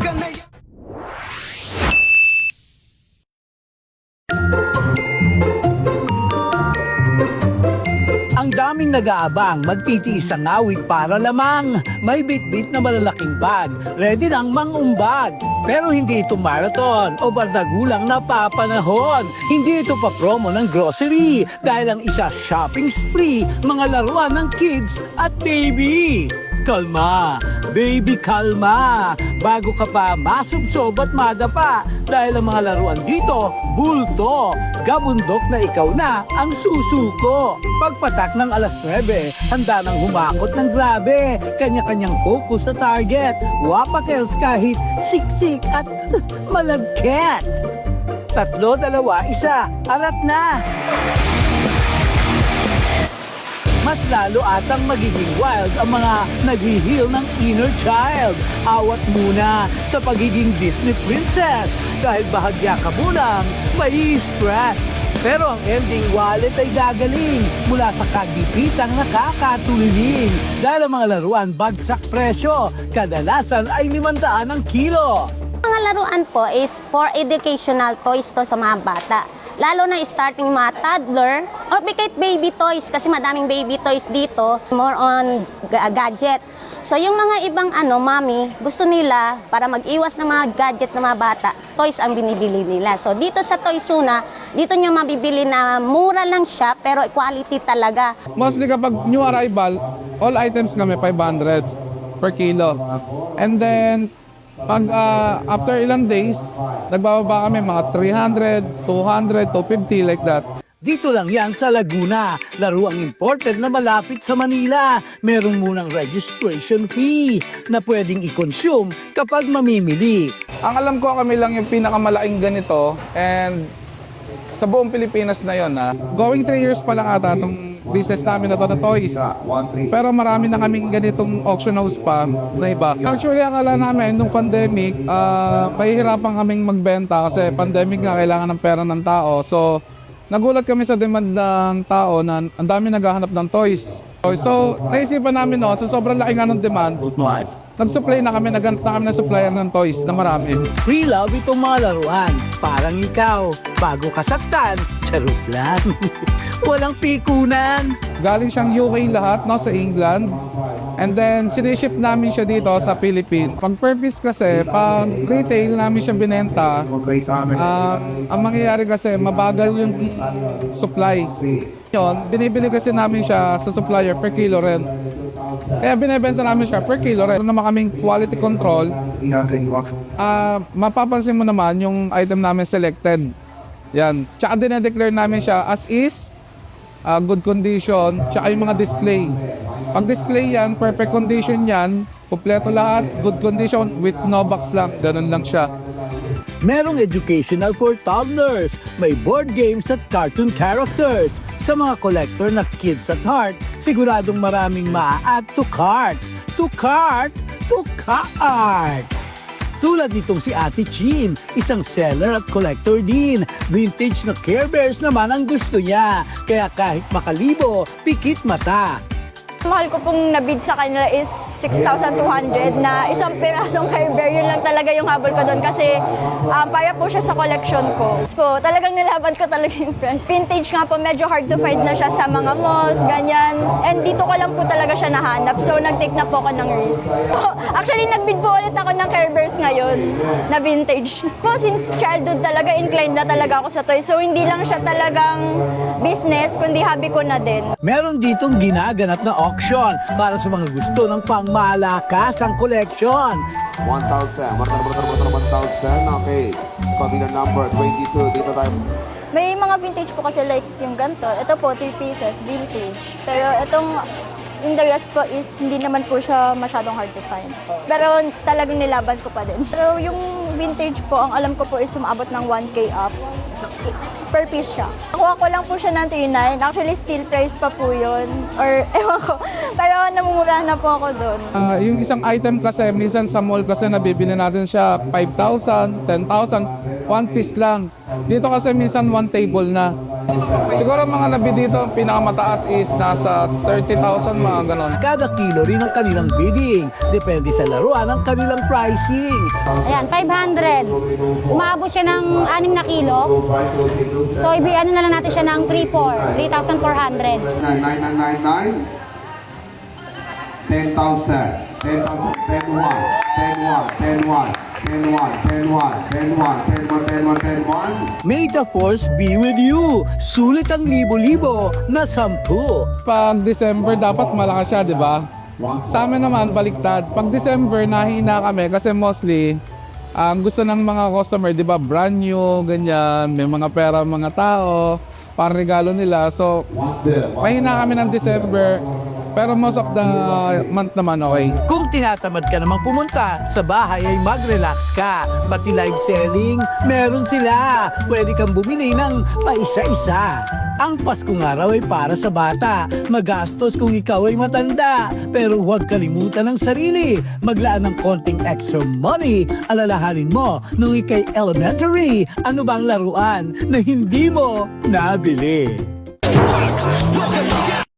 Ang daming nag-aabang, magtitiis ang awit para lamang may bitbit na malalaking bag, ready nang mangumbag. Pero hindi ito marathon o bardagulang napapanahon. Hindi ito pa promo ng grocery dahil ang isa shopping spree, mga laruan ng kids at baby. Kalma, baby, kalma. Bago ka pa masubsob at madapa dahil ang mga laruan dito, bulto. Gabundok na ikaw na ang susuko. Pagpatak ng alas 9, handa nang humakot ng grabe. Kanya-kanyang focus sa target. Wapakels kahit siksik at malagket. 3, 2, 1, arat na! Mas lalo atang magiging wild ang mga nag-heal ng inner child. Awat muna sa pagiging Disney princess dahil bahagya ka mulang may stress. Pero ang ending wallet ay gagaling mula sa kagipisang nakakatuliling dahil ang mga laruan bagsak presyo. Kadalasan ay 500 ang kilo. Mga laruan po is for educational toys to sa mga bata. Lalo na starting mga toddler or kahit baby toys kasi madaming baby toys dito, more on gadget. So yung mga ibang mami, gusto nila para mag-iwas ng mga gadget ng mga bata, toys ang binibili nila. So dito sa Toysuna, dito nyo mabibili na mura lang siya pero quality talaga. Mostly kapag new arrival, all items kami 500 per kilo. And then pag after ilang days, nagbababa kami mga 300, 200, 250 like that. Dito lang yan sa Laguna, laruang imported na malapit sa Manila. Merong munang registration fee na pwedeng i-consume kapag mamimili. Ang alam ko kami lang yung pinakamalaking ganito and sa buong Pilipinas na yon. Going 3 years pa lang ata itong business namin na to na toys. Pero marami na kaming ganitong auction house pa na iba. Actually, akala namin nung pandemic, mahihirapan kaming magbenta kasi pandemic nga kailangan ng pera ng tao. So, nagulat kami sa demand ng tao na ang dami naghahanap ng toys. So, naisipan namin sa sobrang laki nga ng demand, nag-supply na kami, naghanap na kami ng supplier ng toys na marami. Free love itong mga laruan. Parang ikaw, bago kasaktan, charot lang. Walang pikunan. Galing siyang UK lahat, sa England. And then, siniship namin siya dito sa Philippines. Pag per piece kasi, pag retail namin siya binenta, ang mangyayari kasi, mabagal yung supply. Yun, binibili kasi namin siya sa supplier per kilo rin. Kaya binibenta namin siya per kilo rin. Kung naman kaming quality control, mapapansin mo naman yung item namin selected. Yan. Tsaka dinedeclare namin siya as is, good condition, tsaka yung mga display. Pag display yan, perfect condition yan, kompleto lahat, good condition, with no box lang, ganun lang siya. Merong educational for toddlers. May board games at cartoon characters. Sa mga collector na kids at heart, siguradong maraming maa-add to cart. To cart! To cart! Tulad nitong si Ate Chin, isang seller at collector din. Vintage na Care Bears naman ang gusto niya. Kaya kahit makalibo, pikit mata. Mahal ko pong nabid sa kanila is 6,200 na isang pirasong Care Bear. Yun lang talaga yung habol ko doon kasi para po siya sa collection ko. So, talagang nilaban ko talaga yung price. Vintage nga po, medyo hard to find na siya sa mga malls, ganyan. And dito ko lang po talaga siya nahanap. So, nag-take na po ako ng risk. Actually, nagbid po ulit ako ng Care Bears ngayon na vintage. Po, since childhood talaga, inclined na talaga ako sa toys. So, hindi lang siya talagang business, kundi hobby ko na din. Meron ditong ginaganap na auction para sa mga gusto ng pangmalakasang collection. 1,000. 1,000. Okay. So, bilang number 22. Dito tayo. May mga vintage po kasi like yung ganito. Ito po, 3 pieces, vintage. Pero itong yung the rest po is hindi naman po siya masyadong hard to find. Pero talagang nilaban ko pa din. Pero yung vintage po, ang alam ko po is umabot ng 1K up. Per piece siya. Nakuha ko lang po siya ng 3,900. Actually, steel price pa po yun. Or ewan ko. Pero namumura na po ako doon. Yung isang item kasi, minsan sa mall kasi nabibili natin siya 5,000, 10,000, one piece lang. Dito kasi minsan one table na. Siguro mga nabid dito, pinakamataas is nasa 30,000 mga ganon. Kada kilo rin ang kanilang bidding. Depende sa laruan ang kanilang pricing. Ayan, 500. Umabot siya ng 6 na kilo. So, ano na lang natin siya ng 3,400. 3,400. 9999 10,000 10,000 10,1 10,1 10,1 10,1 10,1 10,1 10,1 10,1 10,1 May the force be with you. Sulit ang libo-libo na 10. Pag December, dapat malakas siya, di ba? Sa amin naman, baliktad. Pag December, nahina kami kasi mostly, gusto ng mga customer, di ba, brand new, ganyan, may mga pera mga tao, para regalo nila. So, mahina kami ng December, pero most of the month naman okay. Kung tinatamad ka namang pumunta, sa bahay ay mag-relax ka. Pati live selling, meron sila. Pwede kang bumili ng paisa-isa. Ang Paskong araw ay para sa bata. Magastos kung ikaw ay matanda. Pero huwag kalimutan ng sarili. Maglaan ng konting extra money. Alalahanin mo, nung ikay elementary, ano bang laruan na hindi mo nabili?